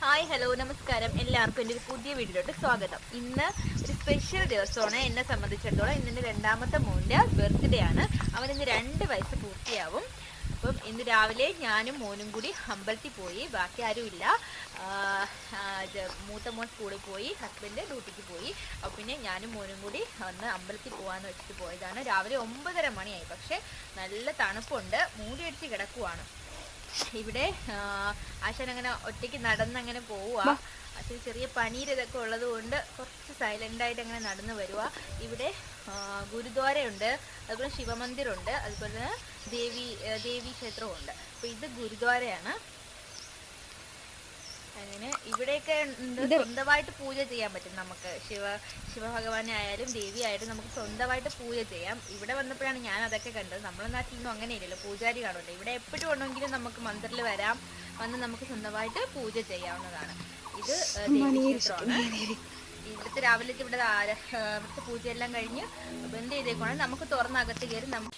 Hi hello നമസ്കാരം, എല്ലാവർക്കും എൻ്റെ ഒരു പുതിയ വീഡിയോയിലോട്ട് സ്വാഗതം. ഇന്ന് ഒരു സ്പെഷ്യൽ ദിവസമാണ് എന്നെ സംബന്ധിച്ചിടത്തോളം. ഇന്നെൻ്റെ രണ്ടാമത്തെ മോൻ്റെ ബർത്ത്ഡേ ആണ്. അവനിന്ന് 2 വയസ്സ് പൂർത്തിയാവും. അപ്പം ഇന്ന് രാവിലെ ഞാനും മോനും കൂടി അമ്പലത്തിൽ പോയി. ബാക്കി ആരുമില്ല. മൂത്ത മോൻ സ്കൂളിൽ പോയി, ഹസ്ബൻഡ് ഡ്യൂട്ടിക്ക് പോയി. അപ്പം പിന്നെ ഞാനും മോനും കൂടി ഒന്ന് അമ്പലത്തിൽ പോകാമെന്ന് വെച്ചിട്ട് പോയതാണ്. രാവിലെ 9:30 മണിയായി. പക്ഷേ നല്ല തണുപ്പുണ്ട്, മൂടി അടിച്ച് കിടക്കുവാണ്. ഇവിടെ ആശാൻ അങ്ങനെ ഒറ്റയ്ക്ക് നടന്നങ്ങനെ പോവുക. ആശാൻ ചെറിയ പനീർ ഇതൊക്കെ ഉള്ളത് കൊണ്ട് കുറച്ച് സൈലൻ്റായിട്ട് അങ്ങനെ നടന്നു വരുക. ഇവിടെ ഗുരുദ്വാരയുണ്ട്, അതുപോലെ ശിവമന്ദിരമുണ്ട്, അതുപോലെ തന്നെ ദേവി ക്ഷേത്രമുണ്ട്. അപ്പോൾ ഇത് ഗുരുദ്വാരയാണ്. അങ്ങനെ ഇവിടെയൊക്കെ സ്വന്തമായിട്ട് പൂജ ചെയ്യാൻ പറ്റും നമുക്ക്. ശിവഭഗവാനെ ആയാലും ദേവി ആയാലും നമുക്ക് സ്വന്തമായിട്ട് പൂജ ചെയ്യാം. ഇവിടെ വന്നപ്പോഴാണ് ഞാൻ അതൊക്കെ കണ്ടത്. നമ്മളെ നാട്ടിലൊന്നും അങ്ങനെയില്ലല്ലോ, പൂജാരി കാണുമല്ലോ. ഇവിടെ എപ്പോഴും ഉണ്ടെങ്കിലും നമുക്ക് മന്ദിറിൽ വന്ന് നമുക്ക് സ്വന്തമായിട്ട് പൂജ ചെയ്യാവുന്നതാണ്. ഇത് ദേവീക്ഷേത്രമാണ്. ഇവിടുത്തെ രാവിലത്തെ ഇവിടുത്തെ പൂജയെല്ലാം കഴിഞ്ഞ് ബന്ദ് ചെയ്തേക്കുവാണ്. നമുക്ക് തുറന്നകത്ത് കയറി